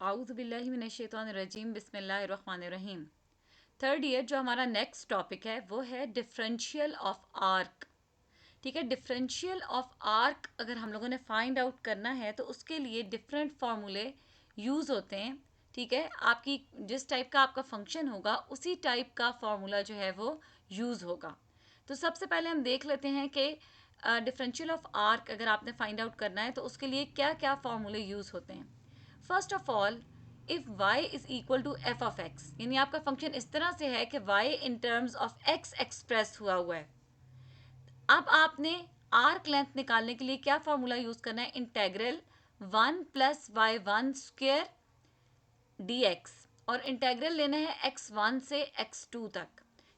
आऊज़ु बिल्लाहि मिनश्शैतानिर्रजीम बिस्मिल्लाहिर्रहमानिर्रहीम। Third year जो हमारा नेक्स्ट टॉपिक है वो है डिफरेंशियल ऑफ आर्क। ठीक है, डिफरेंशियल ऑफ आर्क अगर हम लोगों ने फाइंड आउट करना है तो उसके लिए डिफरेंट फार्मूले यूज़ होते हैं। ठीक है, आपकी जिस टाइप का आपका फंक्शन होगा उसी टाइप का फार्मूला जो है वो यूज़ होगा। तो सबसे पहले हम देख लेते हैं कि डिफरेंशियल ऑफ आर्क अगर आपने फाइंड आउट करना है तो उसके लिए क्या क्या फार्मूले यूज़ होते हैं। First of all, if y is equal to f of x, यानी आपका फंक्शन इस तरह से है कि y in terms of x express हुआ है। अब आपने आर्क लेंथ निकालने के लिए क्या फॉर्मूला यूज करना है, इंटेग्रल 1 + y1² dx, और इंटेग्रल लेना है x1 से x2 तक।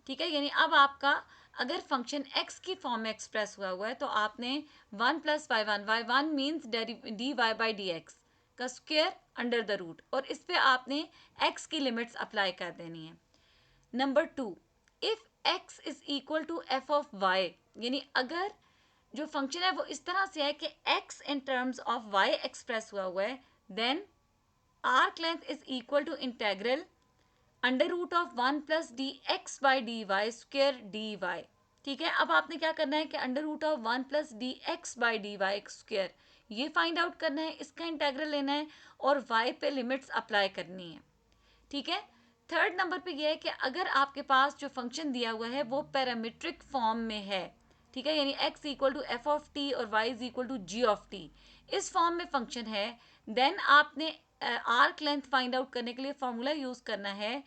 ठीक है, यानी अब आपका अगर फंक्शन x की फॉर्म में एक्सप्रेस हुआ है तो आपने 1 + y1, y1 means dy by D x का स्क्वेयर अंडर द रूट, और इस पे आपने x की लिमिट्स अप्लाई कर देनी है। Number 2, if x is equal to f of y, यानी अगर जो फंक्शन है वो इस तरह से है कि x in terms of y express हुआ है, then arc length is equal to integral under root of 1 + dx/dy² dy। ठीक है, अब आपने क्या करना है कि अंडर रूट ऑफ 1 + dx/dy² ये फाइंड आउट करना है, इसका इंटेग्रल लेना है और y पे लिमिट्स अप्लाई करनी है। ठीक है, थर्ड नंबर पे ये है कि अगर आपके पास जो फंक्शन दिया हुआ है वो पैरामीट्रिक फॉर्म में है, ठीक है, यानी x equal to f of t और y is equal to g of t, इस फॉर्म में फंक्शन है, देन आपने आर्क लेंथ फाइंड आउट करने के लिए फॉर्मूला यूज करना है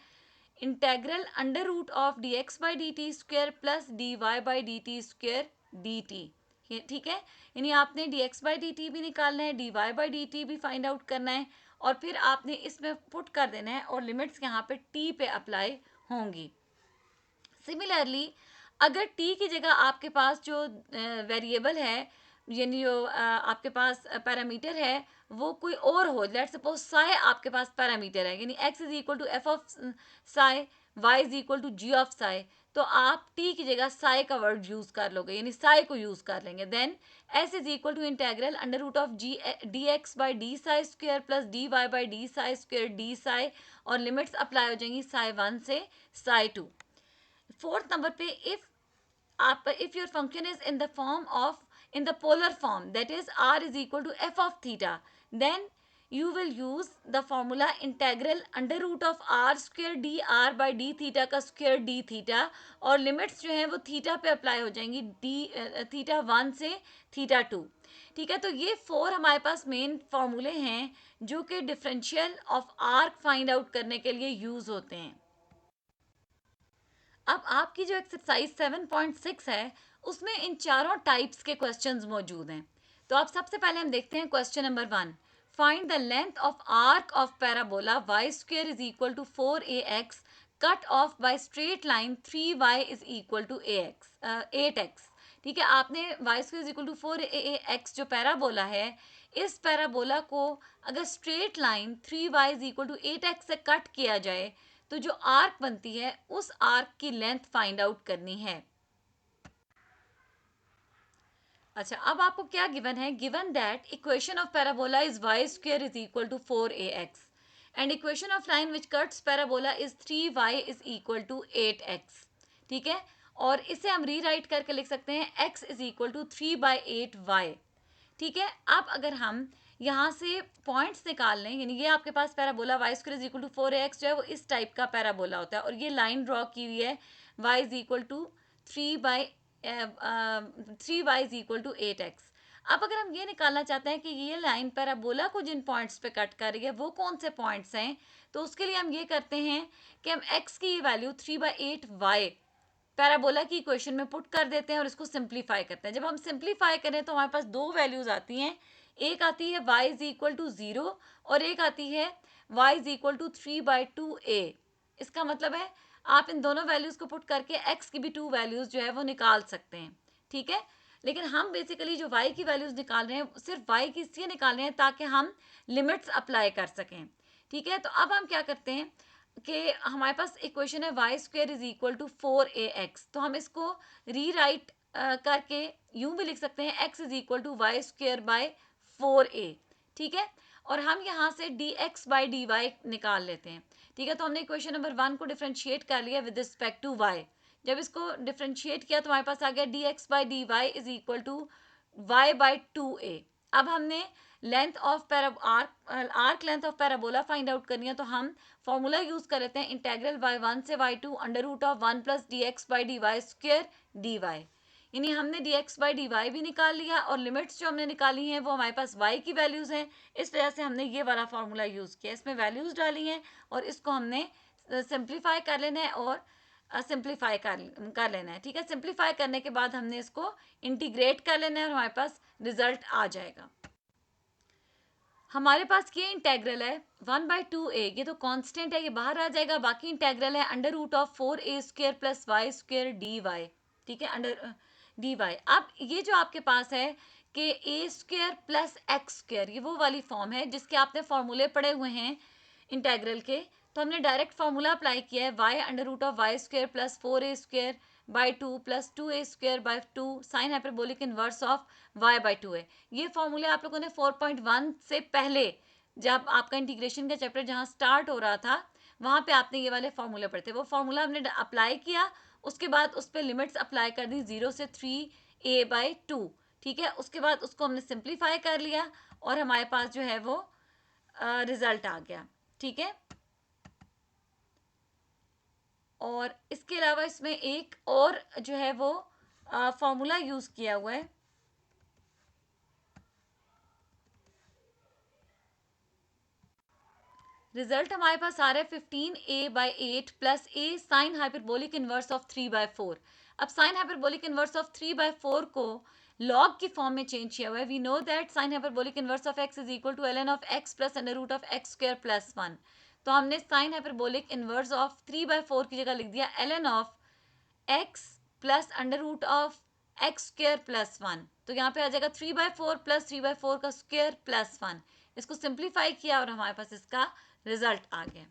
integral under root of d x by d t square plus d Y by d t square d t. ठीक है, यानी आपने d x by d t भी निकालना है, d Y by d t भी फाइंड आउट करना है, और फिर आपने इसमें पुट कर देना है और लिमिट्स यहाँ पे टी पे अप्लाई होंगी। सिमिलरली अगर टी की जगह आपके पास जो वेरिएबल है, यानी जो आपके पास पैरामीटर है वो कोई और हो, लेट सपोज साई आपके पास पैरामीटर है, यानी x is equal to f of psi, y is equal to g of psi, तो आप t की जगह साई का वर्ड यूज कर लोगे, यानी साई को यूज कर लेंगे। Then s is equal to integral under root of g d x by d psi square plus d Y by d psi square d psi, और लिमिट्स अप्लाई हो जाएंगी साई 1 से साई 2। फोर्थ नंबर पे, if your function is in the form of in the polar form, that is r is equal to f of theta, then you will use the formula integral under root of r square d r by d theta का square d theta, और limits जो है वो theta पे apply हो जाएंगी, D theta 1 से theta 2। ठीक है, तो ये 4 हमारे पास मेन फॉर्मूले हैं जो कि differential of arc find out करने के लिए यूज होते हैं। अब आपकी जो एक्सरसाइज 7.6 है उसमें इन चारों टाइप्स के क्वेश्चंस मौजूद हैं। तो आप सबसे पहले हम देखते हैं question number 1, find the length of arc of parabola y square is equal to 4ax cut off by straight line 3y is equal to 8x। ठीक है, आपने y square is equal to 4ax जो parabola है, इस parabola को अगर straight line 3y is equal to 8x से cut किया जाए तो जो आर्क बनती है उस आर्क की लेंथ फाइंड आउट करनी है। अच्छा, अब आपको क्या गिवन है, given that equation of parabola is y square is equal to 4ax and equation of line which cuts parabola is 3y is equal to 8x। ठीक है, और इसे हम रीराइट करके लिख सकते हैं x is equal to 3/8y। ठीक है, अब अगर हम यहाँ से पॉइंट्स निकाल लें, यानी ये आपके पास parabola Y square is equal to 4ax जो है वो इस टाइप का पैराबोला होता है, और ये लाइन ड्रॉ की हुई है y is equal to 3y is equal to 8x। अब अगर हम ये निकालना चाहते हैं कि ये लाइन पैराबोला को जिन पॉइंट्स पे कट कर रही है वो कौन से पॉइंट्स हैं, तो उसके लिए हम ये करते हैं कि हम x की वैल्यू 3/8y पैराबोला की इक्वेशन में पुट कर देते हैं और इसको सिंप्लीफाई करते हैं। जब हम सिंप्लीफाई करें तो हमारे पास दो वैल्यूज आती हैं, एक आती है y इज इक्वल टू 0 और एक आती है y is equal to 3/2a। इसका मतलब है आप इन दोनों वैल्यूज को पुट करके x की भी टू वैल्यूज जो है वो निकाल सकते हैं। ठीक है, लेकिन हम बेसिकली जो y की वैल्यूज निकाल रहे हैं सिर्फ y की इसलिए निकाल रहे हैं ताकि हम लिमिट्स अप्लाई कर सकें। ठीक है, तो अब हम क्या करते हैं कि हमारे पास इक्वेशन है y square is equal to 4ax, तो हम इसको रीराइट करके यूं भी लिख सकते हैं x is equal to y square by 4a। ठीक है, और हम यहाँ से d x by d y निकाल लेते हैं, ठीक है। तो हमने इक्वेशन नंबर 1 को डिफ्रेंशिएट कर लिया विद रिस्पेक्ट टू वाई। जब इसको डिफ्रेंशिएट किया तो हमारे पास आ गया d x by d y is equal to y by 2a। अब हमने length of arc length of parabola find out करनी है, तो हम फॉर्मूला यूज कर लेते हैं इंटेग्रल y1 से y2 under root of 1 plus d x by d y square d y. यानी हमने d x by d y भी निकाल लिया और लिमिट्स जो हमने निकाली हैं वो हमारे पास y की वैल्यूज़ हैं, इस वजह से हमने ये वाला फार्मूला यूज़ किया, इसमें वैल्यूज़ डाली हैं और इसको हमने सिंप्लीफाई कर लेना है और सिंप्लीफाई कर लेना है, ठीक है। सिंप्लीफाई करने के बाद हमने इसको इंटीग्रेट कर लेना है और हमारे पास रिजल्ट आ जाएगा। हमारे पास ये इंटेग्रल है 1/2a, ये तो कांस्टेंट है, ये बाहर आ जाएगा। बाकी इंटेग्रल है under root of 4a square plus y square d y, ठीक है, अंडर डी वाई। अब ये जो आपके पास है कि ए स्क्वेयर प्लस एक्स स्क्वेयर, ये वो वाली फॉर्म है जिसके आपने फॉर्मूले पढ़े हुए हैं इंटेग्रल के। तो हमने डायरेक्ट फार्मूला अप्लाई किया है y under root of y square plus 4a square by 2 plus 2a square by 2 sine hyperbolic inverse of y by 2a। ये फॉर्मूले आप लोगों ने 4.1 से पहले जब आपका इंटीग्रेशन का चैप्टर जहाँ स्टार्ट हो रहा था वहाँ पे आपने ये वाले फॉर्मूले पढ़े थे, वो फॉर्मूला हमने अप्लाई किया, उसके बाद उस पर लिमिट्स अप्लाई कर दी 0 से 3a बाई 2, ठीक है। उसके बाद उसको हमने सिंप्लीफाई कर लिया और हमारे पास जो है वो रिजल्ट आ गया, ठीक है। और इसके अलावा इसमें एक और जो है वो फॉर्मूला यूज़ किया हुआ है, रिजल्ट हमारे पास आ रहा है 15a by 8 plus a sign hyperbolic inverse of 3/4। अब साइन हाइपरबोलिक इनवर्स ऑफ 3/4 को लॉग की फॉर्म में चेंज किया हुआ है। We know that sine hyperbolic inverse of x is equal to ln of x plus under root of x square plus 1। तो हमने sign hyperbolic inverse of 3/4 की जगह लिख दिया ln of x plus under root of x square plus 1। तो यहाँ पे आ जाएगा 3/4 प्लस 3/4 का स्क्वेयर प्लस 1। इसको सिंप्लीफाई किया और हमारे पास इसका रिजल्ट आ गया,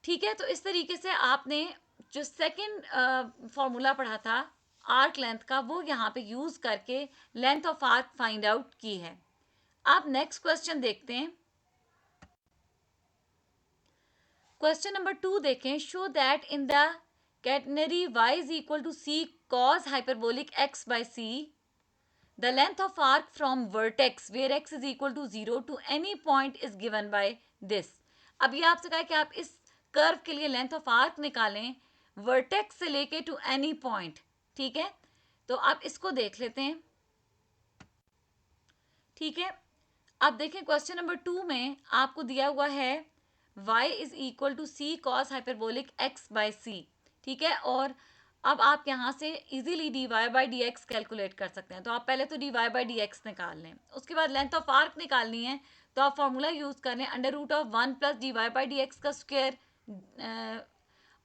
ठीक है। तो इस तरीके से आपने जो सेकंड फॉर्मूला पढ़ा था आर्क लेंथ का वो यहाँ पे यूज करके length of arc find out की है। आप नेक्स्ट क्वेश्चन देखते हैं। क्वेश्चन नंबर 2 देखें। Show that in the catenary y is equal to c cos hyperbolic x by c, the length of arc from vertex where x is equal to 0 to any point is given by this। अब ये आपसे कहा है कि आप इस curve के लिए लेंथ ऑफ आर्क निकालें वर्टेक्स से लेके टू एनी पॉइंट, ठीक है। तो आप इसको देख लेते हैं, ठीक है। अब देखें क्वेश्चन नंबर 2 में आपको दिया हुआ है y is equal to c cos hyperbolic x by c, ठीक है। और अब आप यहाँ से easily d Y by D x calculate कर सकते हैं। तो आप पहले तो d Y by D x निकाल लें, उसके बाद लेंथ ऑफ आर्क निकालनी है, तो आप फॉर्मूला यूज़ कर लें under root of 1 plus d Y by D x का स्क्वायर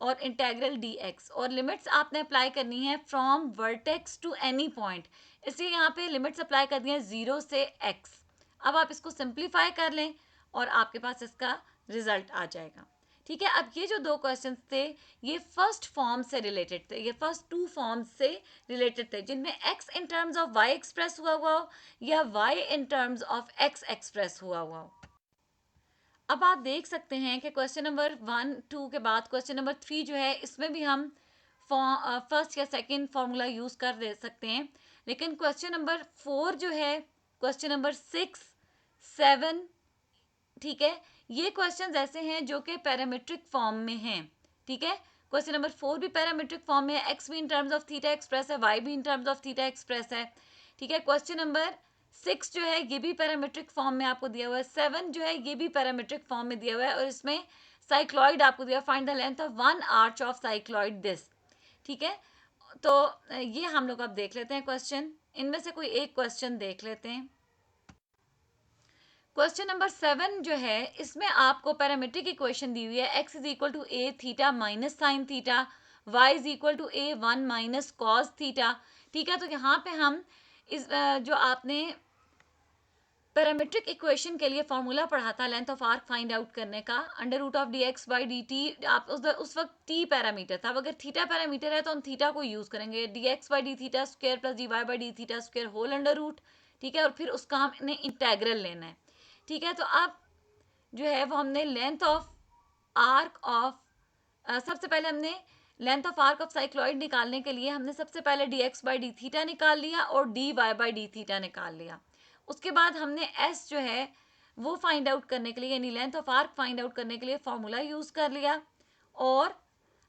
और इंटेग्रल डी एक्स। और लिमिट्स आपने अप्लाई करनी है from vertex to any point, इसलिए यहाँ पे लिमिट्स अप्लाई कर दी हैं 0 से x। अब आप इसको सिंप्लीफाई कर लें और आपके पास इसका रिजल्ट आ जाएगा, ठीक है। अब ये जो दो क्वेश्चंस थे ये फर्स्ट फॉर्म से रिलेटेड थे, ये फर्स्ट 2 फॉर्म से रिलेटेड थे जिनमें x in terms of y express हुआ हुआ हो या y in terms of x express हुआ हुआ हो। अब आप देख सकते हैं कि क्वेश्चन नंबर 1 2 के बाद क्वेश्चन नंबर 3 जो है इसमें भी हम फर्स्ट या सेकंड फार्मूला यूज़ कर दे सकते हैं, लेकिन क्वेश्चन नंबर 4 जो है, क्वेश्चन नंबर 6 7, ठीक है, ये क्वेश्चंस ऐसे हैं जो कि पैरामीट्रिक फॉर्म में हैं, ठीक है। क्वेश्चन नंबर 4 भी पैरामीट्रिक फॉर्म में है, x भी इन टर्म्स ऑफ थीटा एक्सप्रेस है, y भी इन टर्म्स ऑफ थीटा एक्सप्रेस है, ठीक है। क्वेश्चन नंबर 6 जो है ये भी पैरामीट्रिक फॉर्म में आपको दिया हुआ है, 7 जो है ये भी पैरामीट्रिक फॉर्म में दिया हुआ है और इसमें साइक्लॉइड आपको दिया, find the length of one arch of cycloid this, ठीक है। तो ये हम लोग अब देख लेते हैं क्वेश्चन, इनमें से कोई एक क्वेश्चन देख लेते हैं। क्वेश्चन नंबर 7 जो है इसमें आपको पैरामीट्रिक इक्वेशन दी हुई है, x is equal to a theta minus sine theta, y is equal to a 1 minus cos theta, ठीक है। तो यहाँ पे हम इस जो आपने पैरामीट्रिक इक्वेशन के लिए फॉर्मूला पढ़ा था length of arc find out करने का under root of d x by d t, आप उस वक्त टी पैरामीटर था, अगर थीटा पैरामीटर है तो हम थीटा को यूज़ करेंगे, d x by d theta square plus d Y by d theta square whole under root, ठीक है। और फिर उसका हमने इंटेग्रल लेना है, ठीक है, तो अब जो है वो हमने लेंथ ऑफ आर्क ऑफ सबसे पहले हमने length of arc of cycloid निकालने के लिए हमने सबसे पहले d x by d theta निकाल लिया और d Y by d theta निकाल लिया। उसके बाद हमने एस जो है वो फाइंड आउट करने के लिए यानी length of arc find out करने के लिए फॉर्मूला यूज़ कर लिया। और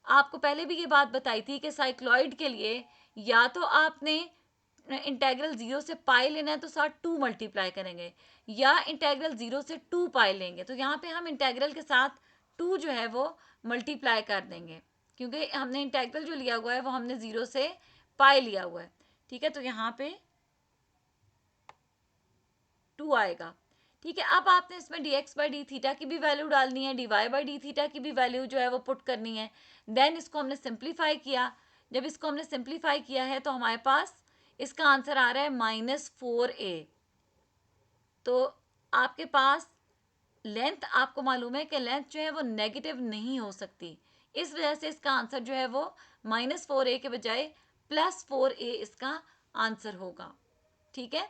आपको पहले भी ये बात बताई थी कि साइक्लॉइड के लिए या तो आपने इंटेग्रल जीरो से पाई लेना है तो साथ टू मल्टीप्लाई करेंगे, या इंटेग्रल जीरो से टू पाई लेंगे। तो यहाँ पे हम इंटेग्रल के साथ टू जो है वो मल्टीप्लाई कर देंगे, क्योंकि हमने इंटेग्रल जो लिया हुआ है वो हमने जीरो से पाई लिया हुआ है। ठीक है, तो यहाँ पे टू आएगा। ठीक है, अब आपने इसमें d x by d theta की भी वैल्यू डालनी है, d Y by d theta की भी वैल्यू जो है वो पुट करनी है। देन इसको हमने सिंप्लीफाई किया। जब इसको हमने सिंप्लीफाई किया है तो हमारे पास इसका आंसर आ रहा है -4a। तो आपके पास लेंथ, आपको मालूम है कि लेंथ जो है वो नेगेटिव नहीं हो सकती, इस वजह से इसका आंसर जो है वो -4a के बजाय +4a इसका आंसर होगा। ठीक है,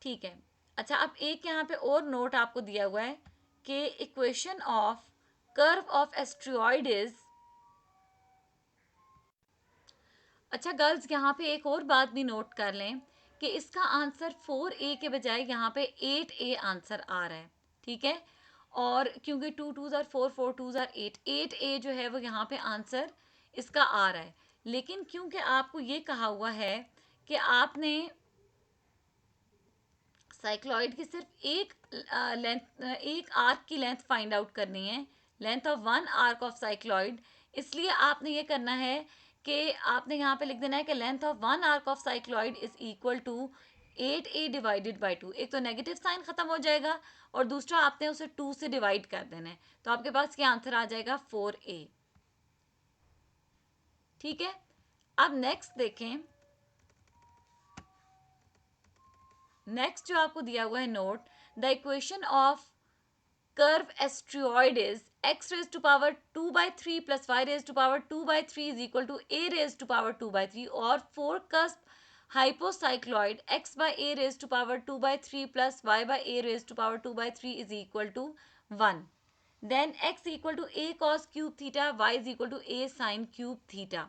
ठीक है। अच्छा, अब एक यहाँ पे और नोट आपको दिया हुआ है कि equation of curve of asteroid is. अच्छा गर्ल्स, यहाँ पे एक और बात भी नोट कर लें कि इसका आंसर 4a के बजाय यहाँ पे 8a आंसर आ रहा है। ठीक है, और क्योंकि 2 2 ज़ार 4 4 2 ज़ार 8 8a जो है वो यहाँ पे आंसर इसका आ रहा है। लेकिन क्योंकि आपको ये कहा हुआ है कि आपने साइक्लॉइड की सिर्फ एक लेंथ, एक आर्क की लेंथ फाइंड आउट करनी है, length of one arc of cycloid, इसलिए आपने ये करना है कि आपने यहाँ पे लिख देना है कि length of one arc of cycloid is equal to 8a divided by 2। एक तो नेगेटिव साइन खत्म हो जाएगा और दूसरा आपने उसे 2 से डिवाइड कर देना है, तो आपके पास ये आंसर आ जाएगा 4a। ठीक है, अब नेक्स्ट देखें। नेक्स्ट जो आपको दिया हुआ है note, the equation of curve asteroid is x raised to power 2 by 3 plus y raised to power 2 by 3 is equal to a raised to power 2 by 3, और four cusp hypocycloid x by a raised to power 2 by 3 plus y by a raised to power 2 by 3 is equal to 1. Then x equal to a cos cube theta, y is equal to a sin cube theta.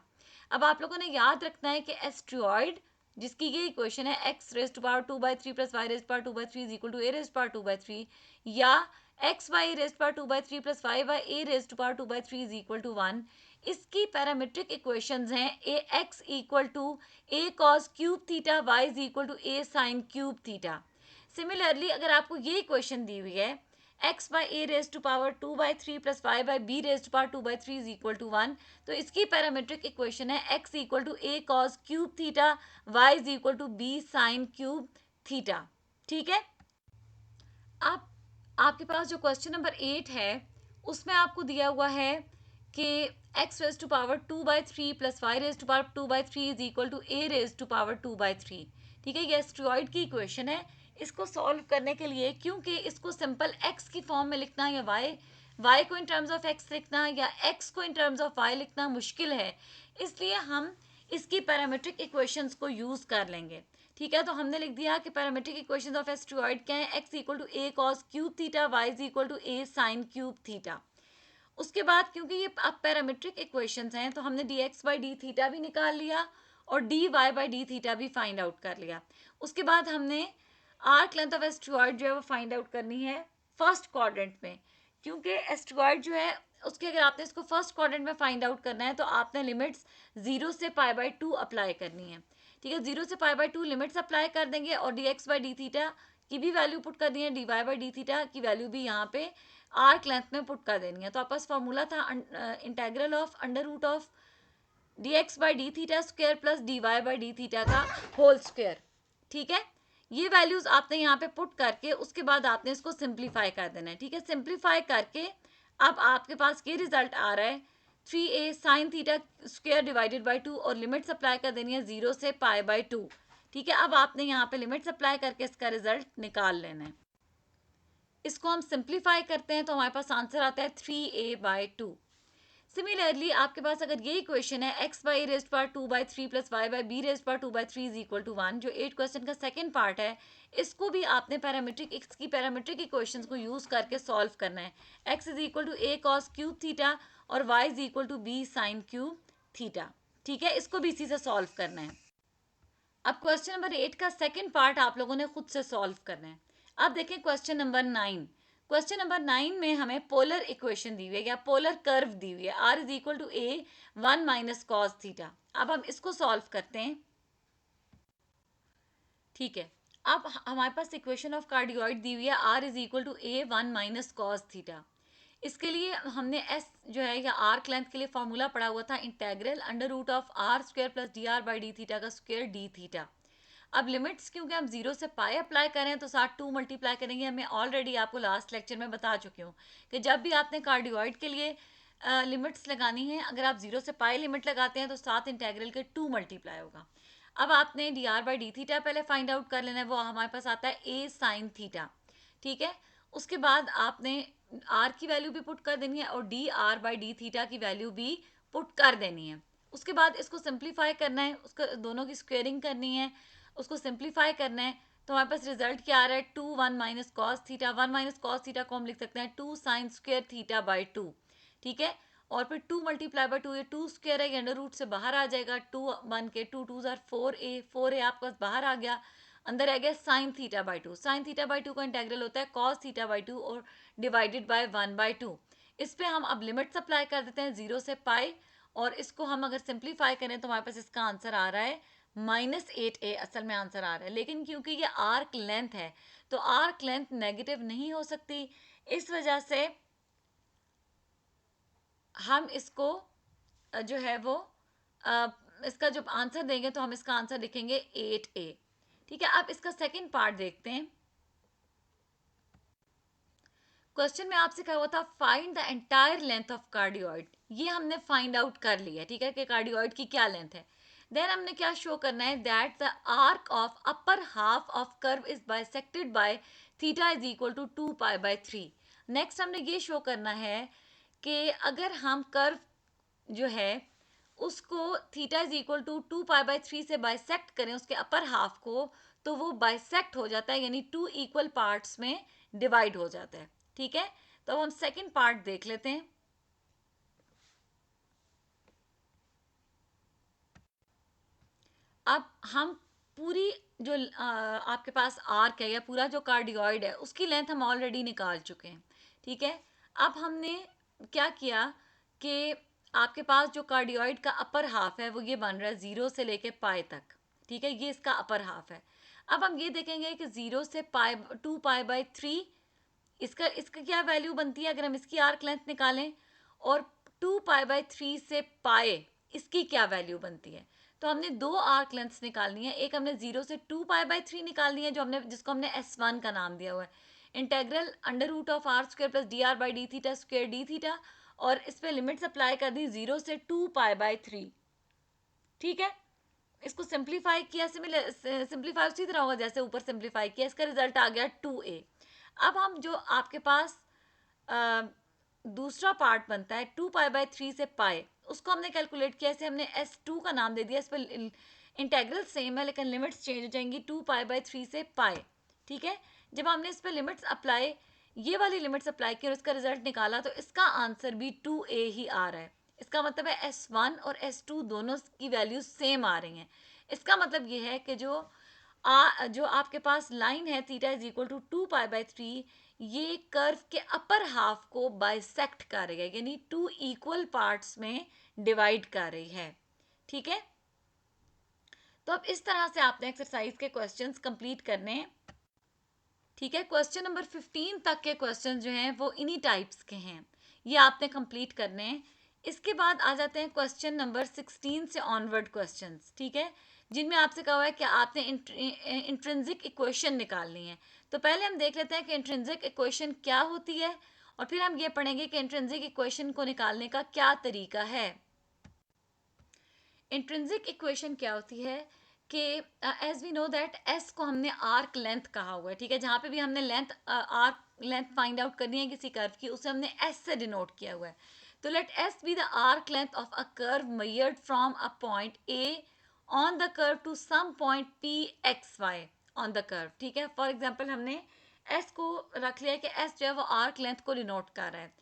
अब आप लोगों ने याद रखना है कि asteroid जिसकी ये इक्वेशन है x raise to power 2 by 3 plus y raise to power 2 by 3 is equal to a raise to power 2 by 3, या X Y raise power 2 by 3 plus Y by A raise to power 2 by 3 is equal to 1। इसकी parametric equations हैं A X equal to A cos cube theta, Y is equal to A sine cube theta. Similarly अगर आपको ये equation दी हुई है x by A raise to power 2 by 3 plus Y by b raise to power 2 by 3 is equal to 1, तो इसकी parametric equation है x equal to A cos cube theta, y is equal to b sine cube theta. ठीक है, अब आपके पास जो question number 8 है उसमें आपको दिया हुआ है कि x raise to power 2 by 3 plus y raise to power 2 by 3 is equal to a raise to power 2 by 3। ठीक है, ये एस्ट्रॉइड की इक्वेशन है। इसको सॉल्व करने के लिए, क्योंकि इसको सिंपल x की फॉर्म में लिखना या y को इन टर्म्स ऑफ x लिखना या x को इन टर्म्स ऑफ y लिखना मुश्किल है, इसलिए हम इसकी पैरामीट्रिक इक्वेशंस को यूज़ कर लेंगे। ठीक है, तो हमने लिख दिया कि पैरामीट्रिक इक्वेशंस ऑफ एस्ट्रॉइड क्या है, x equal to A cos cube theta, y is equal to A sine cube theta. उसके बाद क्योंकि ये अब पैरामीट्रिक इक्वेशंस हैं तो हमने d x by d theta भी निकाल लिया और d Y by d theta भी फाइंड आउट कर लिया। उसके बाद हमने आर्क लेंथ ऑफ एस्ट्रॉइड जो है वो फाइंड आउट करनी है फर्स्ट क्वाड्रेंट में, क्योंकि एस्ट्रॉइड जो है उसके अगर आपने इसको फर्स्ट क्वाड्रेंट में फाइंड आउट करना है तो आपने लिमिट्स 0 से पाई बाई 2 अप्लाई करनी है। ठीक है, 0 से पाई बाई 2 लिमिट्स अप्लाई कर देंगे और d x by d theta की भी वैल्यू पुट कर दी है, d Y by d theta की वैल्यू भी यहाँ पे आर्क लेंथ में पुट कर देनी है। तो आपका फॉर्मूला था integral of under root of d x by d theta square plus d Y by d theta का होल स्क्वायर। ठीक है, ये वैल्यूज आपने यहाँ पे पुट करके उसके बाद आपने इसको सिंप्लीफाई कर देना है। ठीक है, सिंप्लीफाई करके अब आपके पास ये रिजल्ट आ रहा है 3a sine theta square divided by 2 और लिमिट्स अप्लाई कर देनी है 0 से पाई बाई 2। ठीक है, अब आपने यहाँ पे लिमिट्स अप्लाई करके इसका रिजल्ट निकाल लेना है। इसको हम सिंप्लीफाई करते हैं तो हमारे पास आंसर आता है 3a/2। सिमिलरली आपके पास अगर ये इक्वेशन है x by raised power 2/3 plus y by b raised power 2/3 is equal to 1, जो 8 क्वेश्चन का सेकंड पार्ट है, इसको भी आपने पैरामीट्रिक x की पैरामीट्रिक इक्वेशंस को यूज करके सॉल्व करना है। x is equal to a cos cube theta और y is equal to b sine cube theta. ठीक है, इसको भी इसी से सॉल्व करना है। अब क्वेश्चन नंबर 8 का सेकंड पार्ट आप लोगों ने खुद से सॉल्व करना है। अब देखें क्वेश्चन नंबर 9। क्वेश्चन नंबर 9 में हमें पोलर इक्वेशन दी हुई है या पोलर कर्व दी हुई है, r is equal to a 1 minus cos theta. अब हम इसको सॉल्व करते हैं। ठीक है, अब हमारे पास इक्वेशन ऑफ कार्डियोइड दी हुई है, r is equal to a 1 minus cos theta. इसके लिए हमने s जो है या आर्क लेंथ के लिए फॉर्मूला पढ़ा हुआ था, integral under root of r square plus d r by d theta का स्क्वायर डी थीटा। अब लिमिट्स क्योंकि हम 0 से पाई अप्लाई करें तो साथ 2 मल्टीप्लाई करेंगे। मैं ऑलरेडी आपको लास्ट लेक्चर में बता चुकी हूँ कि जब भी आपने कार्डियोइड के लिए लिमिट्स लगानी है, अगर आप 0 से पाई लिमिट लगाते हैं तो साथ इंटेग्रल के 2 मल्टीप्लाई होगा। अब आपने D r by d theta पहले फाइंड आउट कर लेना है, वो हमारे पास आता है ए साइन थीटा। ठीक है, उसके बाद आपने आर की वैल्यू भी पुट कर देनी है और D r by d theta की वैल्यू भी पुट कर देनी है। उसके बाद इसको सिंप्लीफाई करना है, उसको दोनों की स्क्वेयरिंग करनी है, उसको सिंप्लीफाई करना है। तो हमारे पास रिजल्ट क्या आ रहा है, 2 1 minus cos theta. 1 minus cos theta को हम लिख सकते हैं 2 साइन स्क्वेयर थीटा बाई 2। ठीक है, और फिर 2 मल्टीप्लाई बाई 2, ये 2 स्क्वेयर है, ये अंडर रूट से बाहर आ जाएगा। 2 1 के 2 2 जार 4a, 4a आपके पास बाहर आ गया, अंदर आ गया sine theta by 2। Sine theta by 2 का इंटेग्रल होता है कॉस थीटा बाई 2 और डिवाइडेड बाय 1/2। इस पे हम अब लिमिट्स अप्लाई कर देते हैं 0 से पाई, और इसको हम अगर सिंप्लीफाई करें तो हमारे पास इसका आंसर आ रहा है -8a असल में आंसर आ रहा है। लेकिन क्योंकि ये आर्क लेंथ है तो आर्क लेंथ नेगेटिव नहीं हो सकती, इस वजह से हम इसको जो है वो अ, इसका जो आंसर देंगे तो हम इसका आंसर लिखेंगे 8a। ठीक है, अब इसका सेकंड पार्ट देखते हैं। क्वेश्चन में आपसे कहा हुआ था find the entire length of cardioid. ये हमने फाइंड आउट कर लिया, ठीक है, कि कार्डियोइड की क्या लेंथ है। देन हमने क्या शो करना है, that the arc of upper half of curve is bisected by theta is equal to 2π/3। Next हमने ये शो करना है कि अगर हम कर्व जो है उसको थीटा इज इक्वल टू 2π/3 से बाइसेक्ट करें उसके अपर हाफ को, तो वो बाइसेक्ट हो जाता है, यानी 2 इक्वल पार्ट्स में डिवाइड हो जाता है। ठीक है, तो हम सेकंड पार्ट देख लेते हैं। अब हम पूरी जो आपके पास आर्क है या पूरा जो कार्डियोइड है उसकी लेंथ हम ऑलरेडी निकाल चुके हैं। ठीक है, अब हमने क्या किया कि आपके पास जो कार्डियोइड का अपर हाफ है वो ये बन रहा है 0 से लेके पाई तक। ठीक है, ये इसका अपर हाफ है। अब हम ये देखेंगे कि 0 से पाई 2π/3, इसका इसका क्या वैल्यू बनती है अगर हम इसकी आर्क लेंथ निकालें, और 2π/3 से पाए इसकी क्या वैल्यू बनती है। तो हमने दो आर्क लेंथ्स निकालनी है, एक हमने 0 से 2π/3 निकालनी है जो हमने जिसको हमने S1 का नाम दिया हुआ है, integral under root of r square plus d r by d theta square d theta, और इस पर लिमिट्स अप्लाई कर दी 0 से 2π/3। ठीक है, इसको सिंप्लीफाई किया, सिंप्लीफाई उसी तरह होगा जैसे ऊपर सिंप्लीफाई किया, इसका रिजल्ट आ गया 2a। अब हम जो आपके पास अ, दूसरा पार्ट बनता है 2π/3 से पाए, उसको हमने कैलकुलेट किया, इसे हमने S2 का नाम दे दिया। इस पर इंटेग्रल सेम है लेकिन लिमिट्स चेंज हो जाएंगी 2π/3 से पाए। ठीक है, जब हमने इस पर लिमिट्स अप्लाई, ये वाली लिमिट्स अप्लाई की और इसका रिजल्ट निकाला, तो इसका आंसर भी 2a ही आ रहा है। इसका मतलब है S1 और S2 दोनों की वैल्यू सेम आ रही हैं। इसका मतलब ये है कि जो आपके पास लाइन है थीटा इज इक्वल टू 2π/3, ये कर्व के अपर हाफ को बाइसेक्ट कर रही है, यानी 2 इक्वल पार्ट्स में डिवाइड कर रही है। ठीक है, तो अब इस तरह से आपने एक्सरसाइज के क्वेश्चंस कंप्लीट करने हैं। ठीक है, क्वेश्चन नंबर 15 तक के क्वेश्चन जो हैं वो इन्हीं टाइप्स के हैं, ये आपने कंप्लीट करने हैं। इसके बाद आ जाते हैं क्वेश्चन नंबर 16 से ऑनवर्ड क्वेश्चंस। ठीक है, जिनमें आपसे कहा हुआ है कि आपने इंट्रिंसिक इक्वेशन निकालनी है। तो पहले हम देख लेते हैं कि इंट्रिंसिक इक्वेशन क्या होती है, और फिर हम ये पढ़ेंगे कि इंट्रिंसिक इक्वेशन को निकालने का क्या तरीका है। इंट्रिंसिक इक्वेशन क्या होती है कि as we know that s को हमने आर्क लेंथ कहा हुआ है। ठीक है, जहाँ पे भी हमने length arc length find out करनी है किसी कर्व की, उसे हमने एस से डिनोट किया हुआ है. तो let s be the arc length of a curve measured from a point A on the curve to some point P x y on the curve. ठीक है, फॉर एग्जाम्पल हमने एस को रख लिया कि एस जो है वो आर्क लेंथ को डिनोट कर रहा है.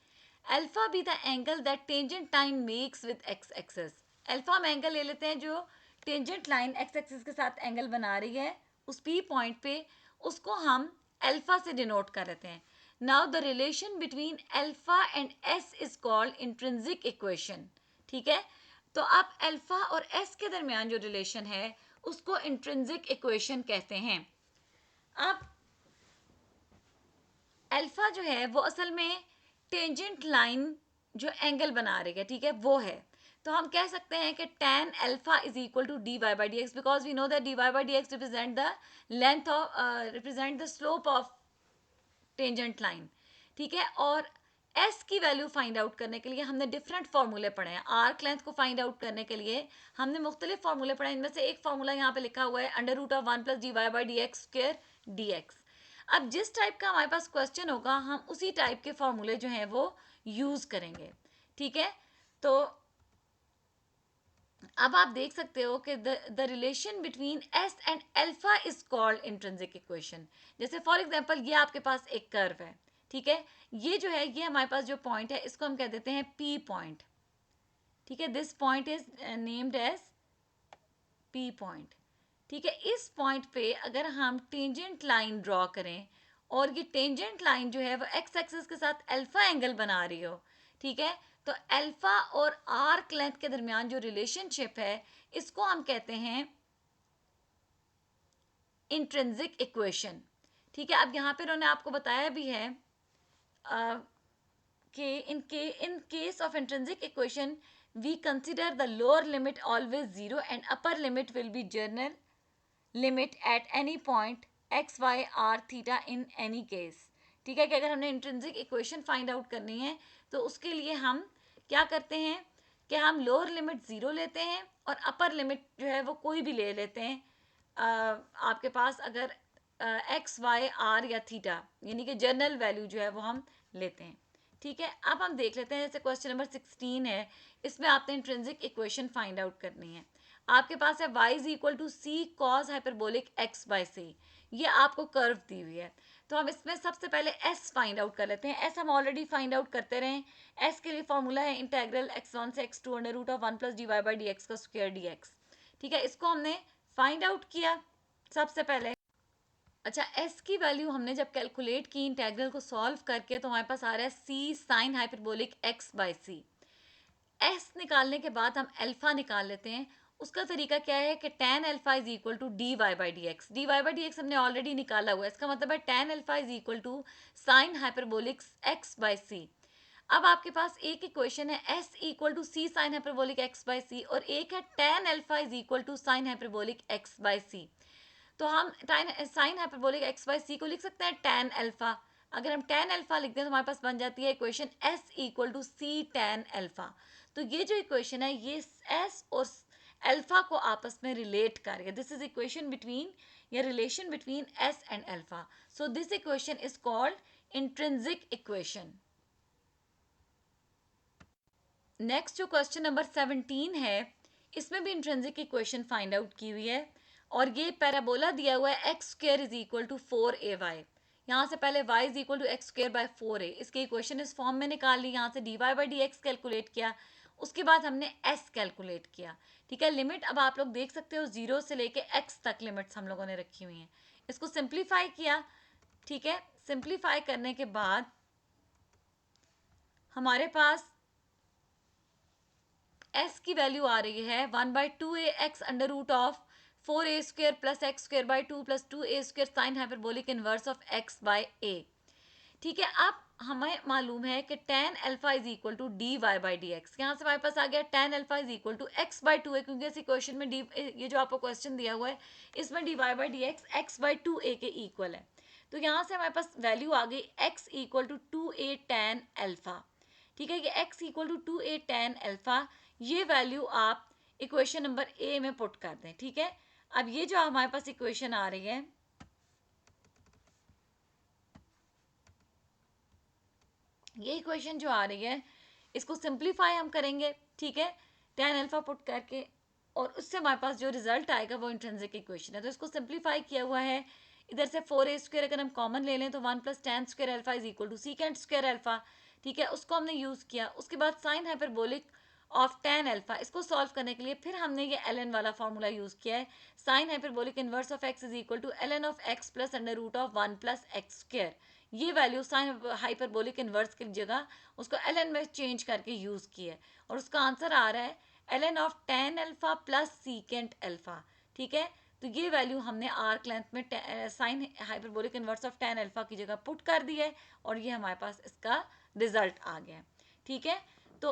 Alpha be the angle that tangent line makes with x axis. Alpha हम एंगल ले लेते हैं जो टेंजेंट लाइन एक्स एक्सिस के साथ एंगल बना रही है उस पी पॉइंट पे, उसको हम अल्फा से डिनोट कर लेते हैं. Now the relation between alpha and S is called intrinsic equation. ठीक है, तो आप अल्फा और एस के दरमियान जो रिलेशन है उसको इंट्रिंसिक इक्वेशन कहते हैं. अब अल्फा जो है वो असल में टेंजेंट लाइन जो एंगल बना रही है, ठीक है, वो है. तो हम कह सकते हैं कि tan alpha is equal to D Y by D x, because we know that d Y by D x represent the length of represent the slope of tangent line. ठीक है, और एस की वैल्यू फाइंड आउट करने के लिए हमने different फार्मूले पढ़े हैं. आर्क लेंथ को फाइंड आउट करने के लिए हमने मुख्तलिफ फार्मूले पढ़े हैं. इनमें से एक फार्मूला यहाँ पे लिखा हुआ है under root of 1 plus d Y by D x square d x. अब जिस टाइप का हमारे पास क्वेश्चन होगा हम उसी टाइप के फॉर्मूले जो हैं वो यूज़ करेंगे. ठीक है, तो अब आप देख सकते हो कि the relation between S and alpha is called intrinsic equation. जैसे फॉर एग्जांपल ये आपके पास एक कर्व है. ठीक है, ये जो है ये हमारे पास जो पॉइंट है इसको हम कह देते हैं पी पॉइंट. ठीक है, this point is named as P point. ठीक है, इस पॉइंट पे अगर हम टेंजेंट लाइन ड्रॉ करें और ये टेंजेंट लाइन जो है वो एक्स एक्सिस के साथ अल्फा एंगल बना रही हो, ठीक है, तो अल्फा और आर्क लेंथ के दरमियान जो रिलेशनशिप है इसको हम कहते हैं इंट्रिंसिक इक्वेशन. ठीक है, अब यहाँ पे उन्होंने आपको बताया भी है कि in case of intrinsic equation we consider the lower limit always zero and upper limit will be general limit at any point x y r theta in any case. ठीक है, कि अगर हमने इंट्रिंसिक इक्वेशन फाइंड आउट करनी है तो उसके लिए हम क्या करते हैं कि हम लोअर लिमिट ज़ीरो लेते हैं और अपर लिमिट जो है वो कोई भी ले लेते हैं. आपके पास अगर एक्स वाई आर या थीटा यानी कि जर्नल वैल्यू जो है वो हम लेते हैं. ठीक है, अब हम देख लेते हैं जैसे क्वेश्चन नंबर 16 है, इसमें आपने इंट्रिंसिक इक्वेशन फाइंड आउट करनी है. आपके पास है y is equal to C cos hyperbolic x by C. ये आपको कर्व दी हुई है, तो हम इसमें सबसे पहले s फाइंड आउट कर लेते हैं. s हम ऑलरेडी फाइंड आउट करते रहे. s के लिए फॉर्मूला है इंटेग्रल x1 से x2 under root of 1 plus d Y by D x का स्क्वायर डी एक्स. ठीक है, इसको हमने फाइंड आउट किया सबसे पहले. अच्छा, s की वैल्यू हमने जब कैलकुलेट की इंटेग्रल को सॉल्व करके तो हमारे पास आ रहा है c sine hyperbolic x by c. s निकालने के बाद हम अल्फा निकाल लेते हैं. उसका तरीका क्या है कि tan alpha is equal to D Y by D X. D Y by D X हमने ऑलरेडी निकाला हुआ है, इसका मतलब है tan alpha is equal to sine hyperbolic x by C. अब आपके पास एक इक्वेशन है s equal to C sine hyperbolic x by C और एक है tan alpha is equal to sine hyperbolic x by C. तो हम साइन हाइपरबोलिक एक्स बाई सी को लिख सकते हैं tan अल्फा. अगर हम tan अल्फा लिख दें तो हमारे पास बन जाती है equation s equal to c tan alpha. तो ये जो इक्वेशन है ये s और अल्फा को आपस में रिलेट कर रही है. दिस इज इक्वेशन बिटवीन या relation between s and alpha. So this equation is called intrinsic equation. Next जो क्वेश्चन नंबर 17 है इसमें भी इंट्रिंसिक इक्वेशन फाइंड आउट की हुई है और ये पैराबोला दिया हुआ है x square is equal to 4ay. यहाँ से पहले y is equal to x square by 4a, इसकी इक्वेशन इस फॉर्म में निकाल ली. यहाँ से d Y by D x calculate किया, उसके बाद हमने s कैलकुलेट किया. ठीक है, लिमिट अब आप लोग देख सकते हो 0 से लेके x तक लिमिट्स हम लोगों ने रखी हुई हैं. इसको सिंप्लीफाई किया. ठीक है, सिंप्लीफाई करने के बाद हमारे पास s की वैल्यू आ रही है 1 by 2ax under root of 4a square plus X square by 2 plus 2a square sine hyperbolic inverse of x by a. ठीक है, अब हमें मालूम है कि tan alpha is equal to D Y by D X. यहाँ से हमारे पास आ गया tan alpha is equal to X by two A, क्योंकि इस इक्वेशन में डी ये जो आपको क्वेश्चन दिया हुआ है इसमें D Y by D x by two A के इक्वल है. तो यहाँ से हमारे पास वैल्यू आ गई x equal to 2a tan alpha. ठीक है, कि x equal to 2a tan alpha, ये वैल्यू आप इक्वेशन नंबर ए में पुट कर दें. ठीक है, अब ये जो हमारे पास इक्वेशन आ रही है ये इक्वेशन जो आ रही है इसको सिंप्लीफाई हम करेंगे, ठीक है, tan अल्फा पुट करके, और उससे हमारे पास जो रिजल्ट आएगा वो इंट्रिंसिक इक्वेशन है। तो इसको सिंप्लीफाई किया हुआ है, इधर से 4a² अगर हम कॉमन ले लें तो 1 + tan² alpha is equal to secant² alpha, ठीक है, उसको हमने यूज़ किया। उसके बाद sine hyperbolic of tan alpha, इसको सॉल्व करने के लिए फिर हमने ये ln वाला फार्मूला यूज़ किया है, sine hyperbolic inverse of x is equal to ln of x plus under root of 1 + x²। ये वैल्यू साइन हाइपरबोलिक इनवर्स की जगह उसको ln में चेंज करके यूज़ किया है, और उसका आंसर आ रहा है ln of tan alpha plus secant alpha, ठीक है। तो ये वैल्यू हमने आर्क लेंथ में sign hyperbolic inverse of tan alpha की जगह पुट कर दी है, और ये हमारे पास इसका रिजल्ट आ गया है, ठीक है। तो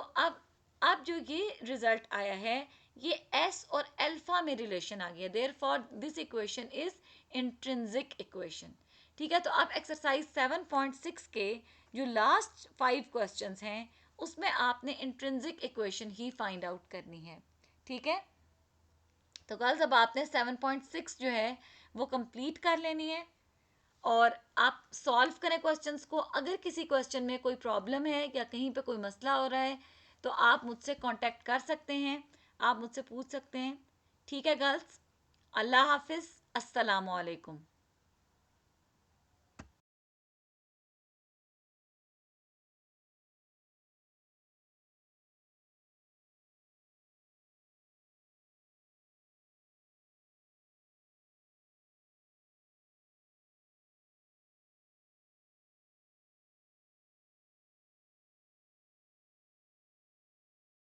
अब जो ये रिजल्ट आया है ये s और अल्फा में रिलेशन आ गया, therefore this equation is intrinsic equation, ठीक है। तो अब एक्सरसाइज 7.6 के जो लास्ट 5 क्वेश्चंस हैं उसमें आपने इंट्रिंसिक इक्वेशन ही फाइंड आउट करनी है, ठीक है। तो गर्ल्स अब आपने 7.6 जो है वो कंप्लीट कर लेनी है, और आप सॉल्व करें क्वेश्चंस को। अगर किसी क्वेश्चन में कोई प्रॉब्लम है या कहीं पे कोई मसला हो रहा है तो आप मुझसे कांटेक्ट कर सकते हैं, आप मुझसे पूछ सकते हैं, ठीक है गर्ल्स। अल्लाह हाफिज़, अस्सलाम वालेकुम।